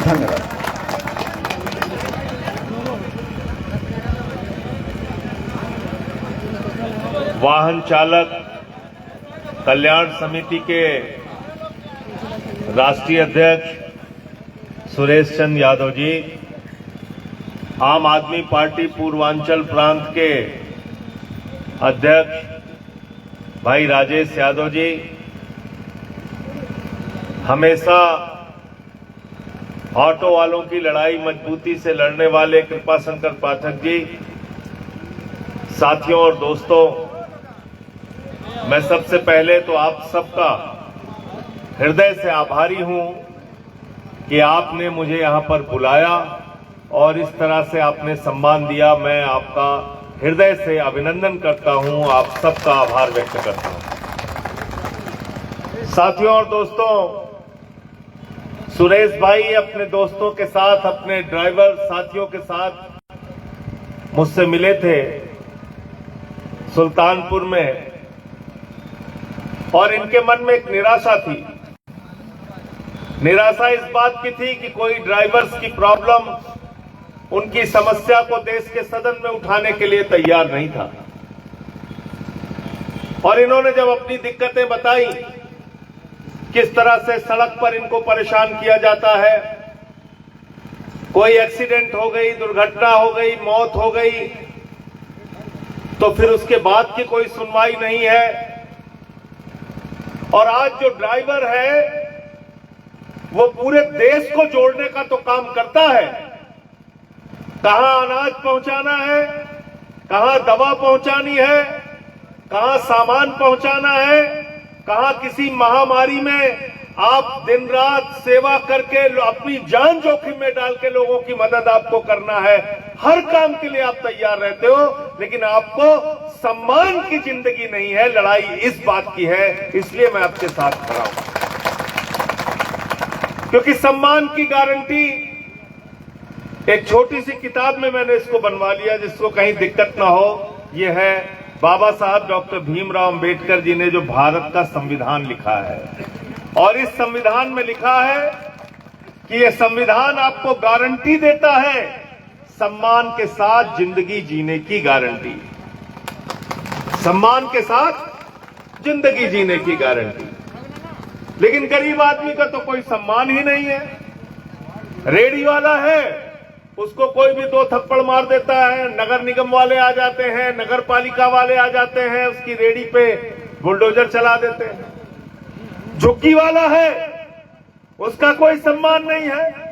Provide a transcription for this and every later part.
धन्यवाद। वाहन चालक कल्याण समिति के राष्ट्रीय अध्यक्ष सुरेश चंद्र यादव जी, आम आदमी पार्टी पूर्वांचल प्रांत के अध्यक्ष भाई राजेश यादव जी, हमेशा ऑटो वालों की लड़ाई मजबूती से लड़ने वाले कृपाशंकर पाठक जी, साथियों और दोस्तों, मैं सबसे पहले तो आप सबका हृदय से आभारी हूं कि आपने मुझे यहां पर बुलाया और इस तरह से आपने सम्मान दिया। मैं आपका हृदय से अभिनंदन करता हूं, आप सबका आभार व्यक्त करता हूं। साथियों और दोस्तों, सुरेश भाई अपने दोस्तों के साथ, अपने ड्राइवर साथियों के साथ मुझसे मिले थे सुल्तानपुर में, और इनके मन में एक निराशा थी। निराशा इस बात की थी कि कोई ड्राइवर्स की प्रॉब्लम, उनकी समस्या को देश के सदन में उठाने के लिए तैयार नहीं था। और इन्होंने जब अपनी दिक्कतें बताई, किस तरह से सड़क पर इनको परेशान किया जाता है, कोई एक्सीडेंट हो गई, दुर्घटना हो गई, मौत हो गई, तो फिर उसके बाद की कोई सुनवाई नहीं है। और आज जो ड्राइवर है वो पूरे देश को जोड़ने का तो काम करता है। कहां अनाज पहुंचाना है, कहां दवा पहुंचानी है, कहां सामान पहुंचाना है, कहां किसी महामारी में आप दिन रात सेवा करके अपनी जान जोखिम में डाल के लोगों की मदद आपको करना है। हर काम के लिए आप तैयार रहते हो, लेकिन आपको सम्मान की जिंदगी नहीं है, लड़ाई इस बात की है। इसलिए मैं आपके साथ खड़ा हूं, क्योंकि सम्मान की गारंटी एक छोटी सी किताब में मैंने इसको बनवा लिया, जिसको कहीं दिक्कत ना हो। यह है बाबा साहब डॉक्टर भीमराव अंबेडकर जी ने जो भारत का संविधान लिखा है, और इस संविधान में लिखा है कि यह संविधान आपको गारंटी देता है सम्मान के साथ जिंदगी जीने की गारंटी, सम्मान के साथ जिंदगी जीने की गारंटी। लेकिन गरीब आदमी का तो कोई सम्मान ही नहीं है। रेडी वाला है, उसको कोई भी दो थप्पड़ मार देता है, नगर निगम वाले आ जाते हैं, नगर पालिका वाले आ जाते हैं, उसकी रेडी पे बुलडोजर चला देते हैं। झुग्गी वाला है, उसका कोई सम्मान नहीं है।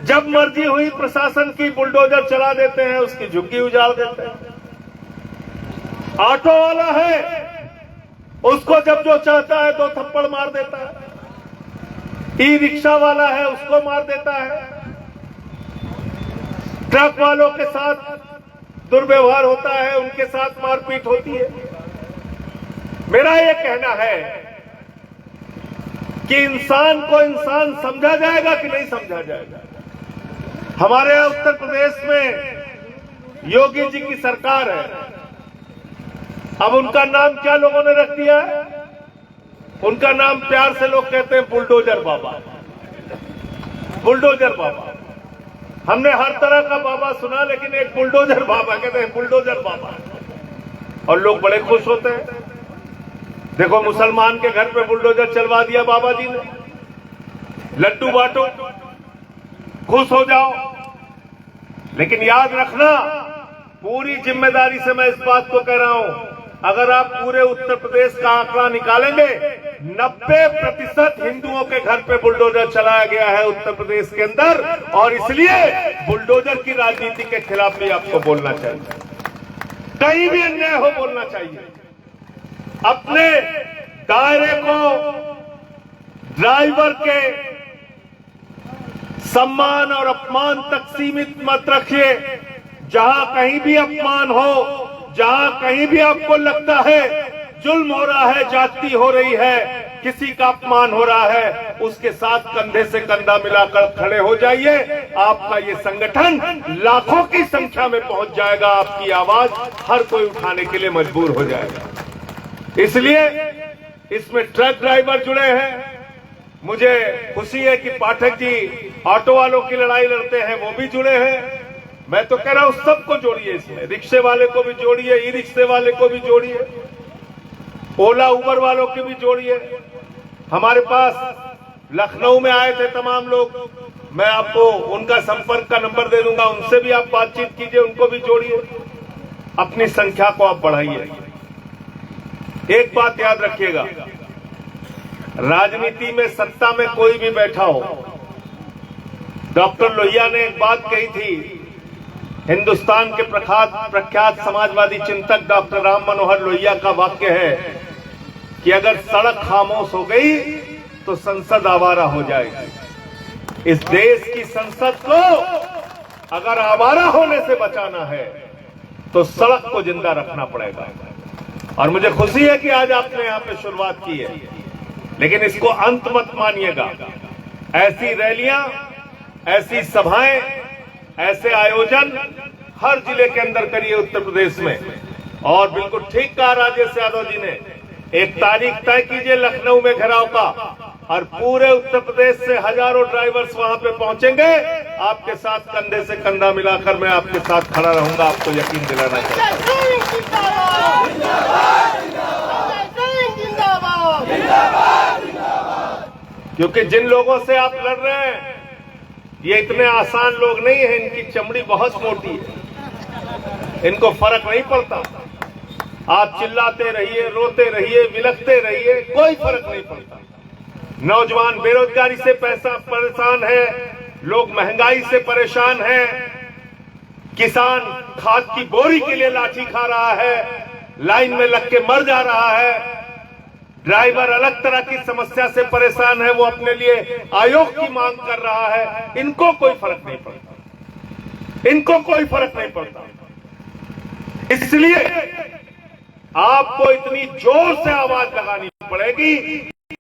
जब मर्जी हुई प्रशासन की बुलडोजर चला देते हैं, उसकी झुग्गी उजाड़ देते हैं। ऑटो वाला है, उसको जब जो चाहता है दो थप्पड़ मार देता है। ई रिक्शा वाला है, उसको मार देता है। ट्रक वालों के साथ दुर्व्यवहार होता है, उनके साथ मारपीट होती है। मेरा यह कहना है कि इंसान को इंसान समझा जाएगा कि नहीं समझा जाएगा। हमारे उत्तर प्रदेश में योगी जी की सरकार है। अब उनका नाम क्या लोगों ने रख दिया है? उनका नाम प्यार से लोग कहते हैं बुलडोजर बाबा। बुलडोजर बाबा, हमने हर तरह का बाबा सुना, लेकिन एक बुलडोजर बाबा कहते हैं, बुलडोजर बाबा, और लोग बड़े खुश होते हैं। देखो, मुसलमान के घर पे बुलडोजर चलवा दिया बाबा जी ने। लड्डू बांटो, खुश हो जाओ। लेकिन याद रखना, पूरी जिम्मेदारी से मैं इस बात को कह रहा हूं, अगर आप पूरे उत्तर प्रदेश का आंकड़ा निकालेंगे, 90% हिंदुओं के घर पे बुलडोजर चलाया गया है उत्तर प्रदेश के अंदर। और इसलिए बुलडोजर की राजनीति के खिलाफ भी आपको बोलना चाहिए। कहीं भी अन्याय हो बोलना चाहिए। अपने दायरे को ड्राइवर के सम्मान और अपमान तक सीमित मत रखिए। जहां कहीं भी अपमान हो, जहां कहीं भी आपको लगता है जुल्म हो रहा है, जाति हो रही है, किसी का अपमान हो रहा है, उसके साथ कंधे से कंधा मिलाकर खड़े हो जाइए। आपका ये संगठन लाखों की संख्या में पहुंच जाएगा। आपकी आवाज हर कोई उठाने के लिए मजबूर हो जाएगा। इसलिए इसमें ट्रक ड्राइवर जुड़े हैं, मुझे खुशी है कि पाठक जी ऑटो वालों की लड़ाई लड़ते हैं, वो भी जुड़े हैं। मैं तो कह रहा हूं सबको जोड़िए इसमें, रिक्शे वाले को भी जोड़िए, ई रिक्शे वाले को भी जोड़िए, ओला उबर वालों की भी जोड़िए। हमारे पास लखनऊ में आए थे तमाम लोग, मैं आपको उनका संपर्क का नंबर दे दूंगा, उनसे भी आप बातचीत कीजिए, उनको भी जोड़िए, अपनी संख्या को आप बढ़ाइए। एक बात याद रखिएगा, राजनीति में सत्ता में कोई भी बैठा हो, डॉक्टर लोहिया ने एक बात कही थी, हिंदुस्तान के प्रख्यात समाजवादी चिंतक डॉक्टर राम मनोहर लोहिया का वाक्य है कि अगर सड़क खामोश हो गई तो संसद आवारा हो जाएगी। इस देश की संसद को अगर आवारा होने से बचाना है तो सड़क को जिंदा रखना पड़ेगा। और मुझे खुशी है कि आज आपने यहां पे शुरुआत की है, लेकिन इसको अंत मत मानिएगा। ऐसी रैलियां, ऐसी सभाएं, ऐसे आयोजन हर जिले के अंदर करिए उत्तर प्रदेश में। और बिल्कुल ठीक कहा राजेश यादव जी ने, एक तारीख तय कीजिए लखनऊ में घेराव का, और पूरे उत्तर प्रदेश से हजारों ड्राइवर्स वहां पे पहुंचेंगे। आपके साथ कंधे से कंधा मिलाकर मैं आपके साथ खड़ा रहूंगा, आपको यकीन दिलाना चाहता हूं। क्योंकि जिन लोगों से आप लड़ रहे हैं ये इतने आसान लोग नहीं है, इनकी चमड़ी बहुत मोटी है, इनको फर्क नहीं पड़ता। आप चिल्लाते रहिए, रोते रहिए, विलखते रहिए, कोई फर्क नहीं पड़ता। नौजवान बेरोजगारी से परेशान है, लोग महंगाई से परेशान हैं, किसान खाद की बोरी के लिए लाठी खा रहा है, लाइन में लग के मर जा रहा है, ड्राइवर अलग तरह की समस्या से परेशान है, वो अपने लिए आयोग की मांग कर रहा है। इनको कोई फर्क नहीं पड़ता, इनको कोई फर्क नहीं पड़ता। इसलिए आपको इतनी जोर से आवाज लगानी पड़ेगी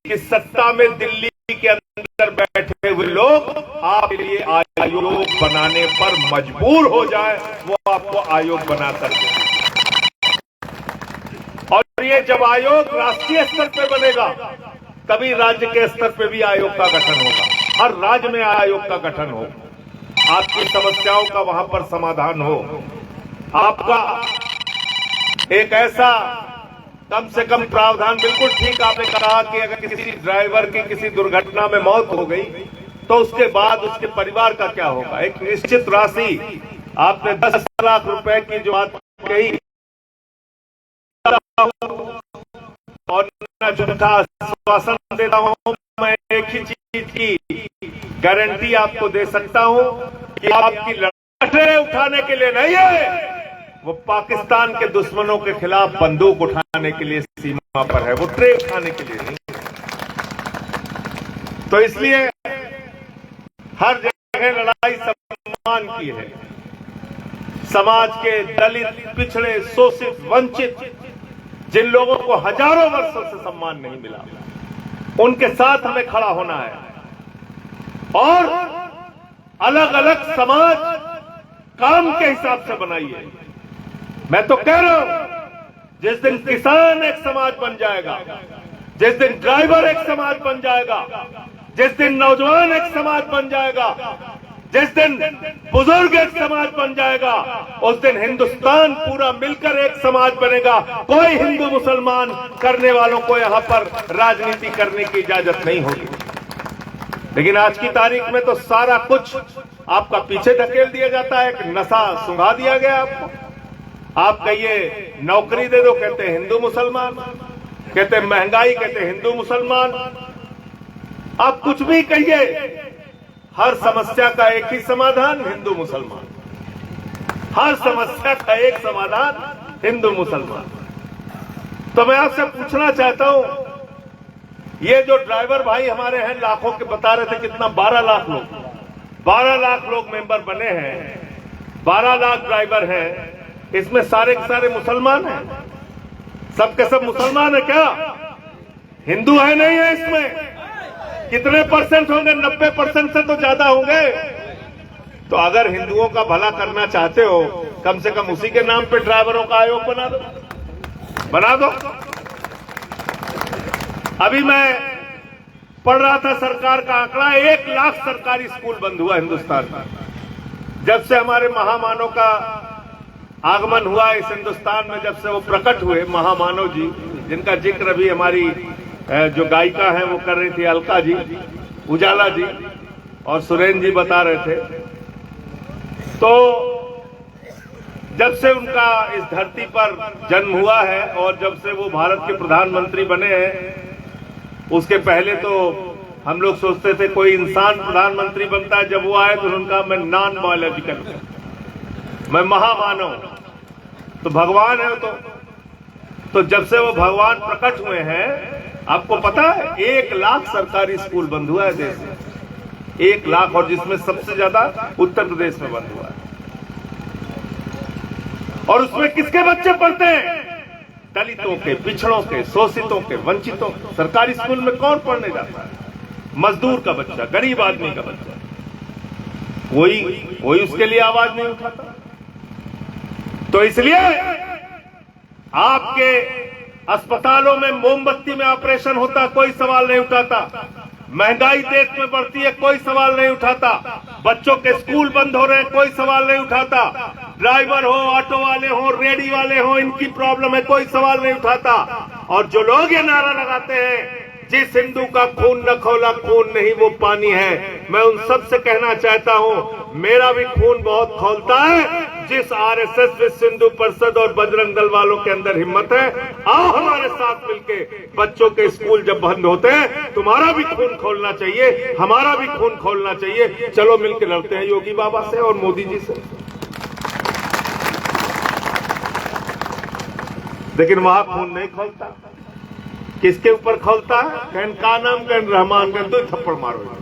कि सत्ता में दिल्ली के अंदर बैठे हुए लोग आपके लिए आयोग बनाने पर मजबूर हो जाए, वो आपको आयोग बना सके। और ये जब आयोग राष्ट्रीय स्तर पे बनेगा तभी राज्य के स्तर पे भी आयोग का गठन होगा, हर राज्य में आयोग का गठन हो, आपकी समस्याओं का वहां पर समाधान हो। आपका एक ऐसा कम से कम प्रावधान, बिल्कुल ठीक आपने कहा कि अगर किसी ड्राइवर की किसी दुर्घटना में मौत हो गई तो उसके बाद उसके परिवार का क्या होगा। एक निश्चित राशि, आपने 10 लाख रुपए की जो बात कही, और झूठा आश्वासन देता हूं, मैं एक ही चीज की गारंटी आपको दे सकता हूं कि आपकी लड़ाई उठाने के लिए नहीं है, वो पाकिस्तान के दुश्मनों के खिलाफ बंदूक उठाने के लिए सीमा पर है, वो ट्रे उठाने के लिए नहीं। तो इसलिए हर जगह लड़ाई सम्मान की है। समाज के दलित, पिछड़े, शोषित, वंचित जिन लोगों को हजारों वर्षों से सम्मान नहीं मिला, उनके साथ हमें खड़ा होना है। और अलग अलग समाज काम के हिसाब से बनाइए। मैं तो कह रहा हूं, जिस दिन किसान एक समाज बन जाएगा, जिस दिन ड्राइवर एक समाज बन जाएगा, जिस दिन नौजवान एक समाज बन जाएगा, जिस दिन बुजुर्ग एक समाज बन जाएगा, उस दिन हिंदुस्तान पूरा मिलकर एक समाज बनेगा। कोई हिंदू मुसलमान करने वालों को यहां पर राजनीति करने की इजाजत नहीं होगी। लेकिन आज की तारीख में तो सारा कुछ आपका पीछे धकेल दिया जाता है, एक नशा सुंघा दिया गया आपको। आप कहिए नौकरी दे दो, कहते हैं हिंदू मुसलमान, कहते हैं महंगाई, कहते हैं हिंदू मुसलमान। आप कुछ भी कहिए, हर समस्या का एक ही समाधान, हिंदू मुसलमान। हर समस्या का एक समाधान, हिंदू मुसलमान। तो मैं आपसे पूछना चाहता हूं, ये जो ड्राइवर भाई हमारे हैं, लाखों के बता रहे थे, कितना 12 लाख लोग, 12 लाख लोग मेंबर बने हैं, 12 लाख ड्राइवर हैं, इसमें सारे के सारे मुसलमान हैं? सबके सब मुसलमान है क्या? हिंदू है नहीं है इसमें? कितने परसेंट होंगे? 90% से तो ज्यादा होंगे। तो अगर हिंदुओं का भला करना चाहते हो, कम से कम उसी के नाम पे ड्राइवरों का आयोग बना दो, बना दो। अभी मैं पढ़ रहा था सरकार का आंकड़ा, 1 लाख सरकारी स्कूल बंद हुआ हिंदुस्तान में। जब से हमारे महामानव का आगमन हुआ इस हिंदुस्तान में, जब से वो प्रकट हुए महामानव जी, जिनका जिक्र अभी हमारी जो गायिका है वो कर रही थी, अलका जी, उजाला जी और सुरेंद्र जी बता रहे थे, तो जब से उनका इस धरती पर जन्म हुआ है और जब से वो भारत के प्रधानमंत्री बने हैं, उसके पहले तो हम लोग सोचते थे कोई इंसान प्रधानमंत्री बनता है, जब वो आए तो उनका मैं नॉन बायोलॉजिकल, मैं महामानव, तो भगवान है तो जब से वो भगवान प्रकट हुए हैं, आपको पता है 1 लाख सरकारी स्कूल बंद हुआ है देश में, 1 लाख, और जिसमें सबसे ज्यादा उत्तर प्रदेश में बंद हुआ है। और उसमें किसके बच्चे पढ़ते हैं? दलितों के, पिछड़ों के, शोषितों के, वंचितों के। सरकारी स्कूल में कौन पढ़ने जाता है? मजदूर का बच्चा, गरीब आदमी का बच्चा। कोई उसके लिए आवाज नहीं उठाता। तो इसलिए आपके अस्पतालों में मोमबत्ती में ऑपरेशन होता, कोई सवाल नहीं उठाता। महंगाई देश में बढ़ती है, कोई सवाल नहीं उठाता। बच्चों के स्कूल बंद हो रहे हैं, कोई सवाल नहीं उठाता। ड्राइवर हो, ऑटो वाले हो, रेडी वाले हो, इनकी प्रॉब्लम है, कोई सवाल नहीं उठाता। और जो लोग ये नारा लगाते हैं, जिस हिंदू का खून न खौला खून नहीं वो पानी है, मैं उन सब से कहना चाहता हूं, मेरा भी खून बहुत खौलता है। जिस आरएसएस, विश्व हिंदू परिषद और बजरंग दल वालों के अंदर हिम्मत है, आओ हमारे साथ मिलके। बच्चों के स्कूल जब बंद होते हैं, तुम्हारा भी खून खोलना चाहिए, हमारा भी खून खोलना चाहिए। चलो मिलकर लड़ते हैं योगी बाबा से और मोदी जी से। लेकिन वहां खून नहीं खोलता। किसके ऊपर खोलता है? कैन का नाम, कैन रहमान, कैन तो थप्पड़ मारो।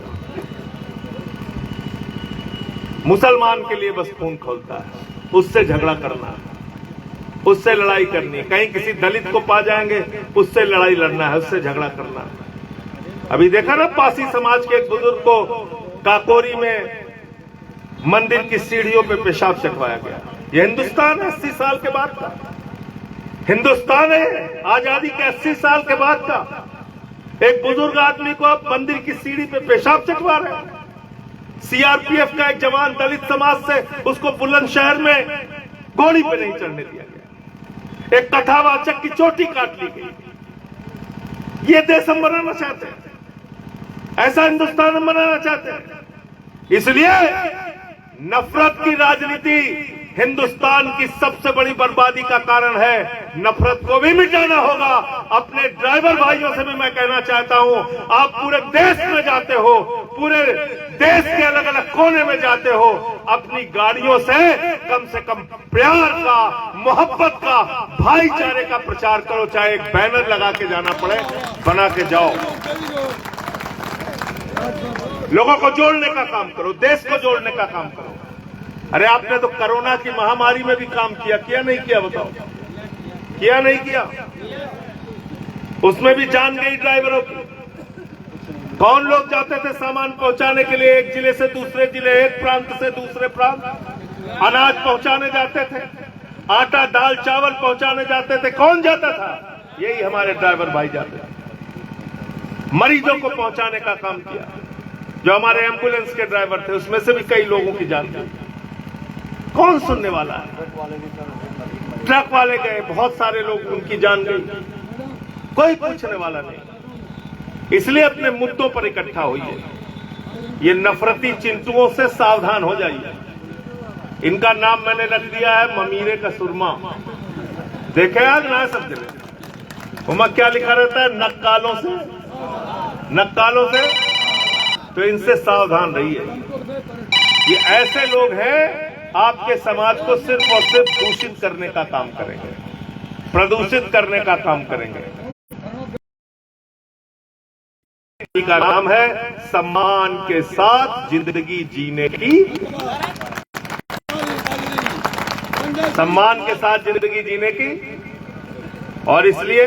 मुसलमान के लिए बस खून खोलता है, उससे झगड़ा करना है, उससे लड़ाई करनी है। कहीं किसी दलित को पा जाएंगे, उससे लड़ाई लड़ना है, उससे झगड़ा करना है। अभी देखा ना, पासी समाज के एक बुजुर्ग को काकोरी में मंदिर की सीढ़ियों पे पेशाब चकवाया गया। यह हिंदुस्तान है 80 साल के बाद का। हिंदुस्तान है आजादी के 80 साल के बाद का। एक बुजुर्ग आदमी को आप मंदिर की सीढ़ी पे पेशाब चकवा रहे हैं। सीआरपीएफ का एक जवान दलित समाज से, उसको बुलंदशहर में गोली पे नहीं चढ़ने दिया गया। एक कथावाचक की चोटी काट ली गई। ये देश हम बनाना चाहते हैं, ऐसा हिंदुस्तान हम बनाना चाहते हैं। इसलिए नफरत की राजनीति हिंदुस्तान की सबसे बड़ी बर्बादी का कारण है। नफरत को भी मिटाना होगा। अपने ड्राइवर भाइयों से भी मैं कहना चाहता हूं, आप पूरे देश में जाते हो, पूरे देश के अलग अलग कोने में जाते हो, अपनी गाड़ियों से कम प्यार का, मोहब्बत का, भाईचारे का प्रचार करो। चाहे एक बैनर लगा के जाना पड़े, बना के जाओ। लोगों को जोड़ने का काम करो, देश को जोड़ने का काम करो। अरे आपने तो कोरोना की महामारी में भी काम किया नहीं किया? बताओ, किया नहीं किया? उसमें भी जान गई ड्राइवरों की। कौन लोग जाते थे सामान पहुंचाने के लिए, एक जिले से दूसरे जिले, एक प्रांत से दूसरे प्रांत, अनाज पहुंचाने जाते थे, आटा दाल चावल पहुंचाने जाते थे। कौन जाता था? यही हमारे ड्राइवर भाई जाते थे। मरीजों को पहुंचाने का काम किया। जो हमारे एम्बुलेंस के ड्राइवर थे, उसमें से भी कई लोगों की जान गई। कौन सुनने वाला है? ट्रक वाले गए, बहुत सारे लोग, उनकी जान गई, कोई पूछने वाला नहीं। इसलिए अपने मुद्दों पर इकट्ठा होइए। ये नफरती चिंटुओं से सावधान हो जाइए। इनका नाम मैंने रख दिया है ममीरे का सुरमा। देखे आज ना सब जगह उमा क्या लिखा रहता है? नक्कालों से, नक्कालों से। तो इनसे सावधान रहिए। ये ऐसे लोग हैं, आपके समाज को सिर्फ और सिर्फ दूषित करने का काम करेंगे, प्रदूषित करने का काम करेंगे। का नाम है सम्मान के साथ जिंदगी जीने की, सम्मान के साथ जिंदगी जीने की। और इसलिए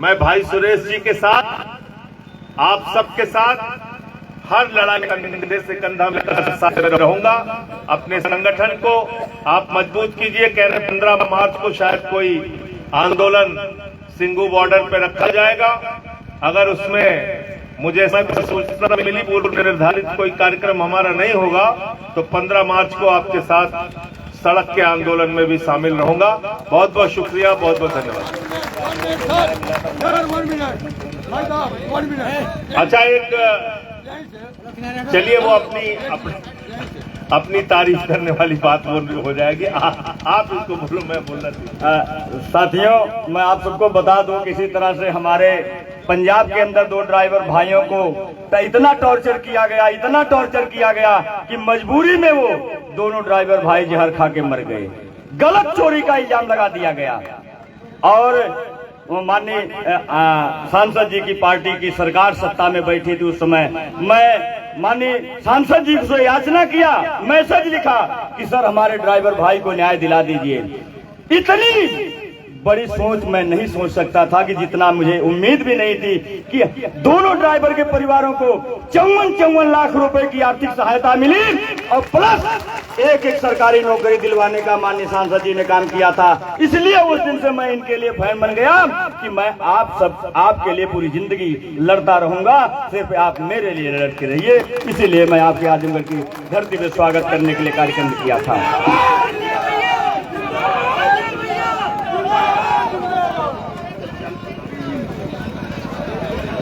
मैं भाई सुरेश जी के साथ, आप सबके साथ हर लड़ाई कंधे से कंधा मिलाकर साथ रहूंगा। अपने संगठन को आप मजबूत कीजिए। कह रहे 15 मार्च को शायद कोई आंदोलन सिंगू बॉर्डर पे रखा जाएगा। अगर उसमें मुझे सूचना मिली पूर्व निर्धारित कोई कार्यक्रम हमारा नहीं होगा तो 15 मार्च को आपके साथ सड़क के आंदोलन में भी शामिल रहूंगा। बहुत बहुत शुक्रिया, बहुत बहुत धन्यवाद। अच्छा, एक चलिए वो अपनी तारीफ करने वाली बात हो जाएगी। आप इसको बोलो, मैं बोलना चाहिए। साथियों, मैं आप सबको बता दूं किसी तरह से हमारे पंजाब के अंदर 2 ड्राइवर भाइयों को इतना टॉर्चर किया गया कि मजबूरी में वो दोनों ड्राइवर भाई जहर खा के मर गए। गलत चोरी का इल्जाम लगा दिया गया और माननीय सांसद जी की पार्टी की सरकार सत्ता में बैठी थी उस समय। मैं माननीय सांसद जी से याचना किया, मैसेज लिखा कि सर हमारे ड्राइवर भाई को न्याय दिला दीजिए। इतनी बड़ी सोच मैं नहीं सोच सकता था कि जितना मुझे उम्मीद भी नहीं थी कि दोनों ड्राइवर के परिवारों को 54 लाख रुपए की आर्थिक सहायता मिली और प्लस एक सरकारी नौकरी दिलवाने का माननीय सांसद जी ने काम किया था। इसलिए उस दिन से मैं इनके लिए फैन बन गया कि मैं आपके लिए पूरी जिंदगी लड़ता रहूंगा, सिर्फ आप मेरे लिए लड़ते रहिए। इसीलिए मैं आपके आजमगढ़ की धरती में स्वागत करने के लिए कार्यक्रम किया था।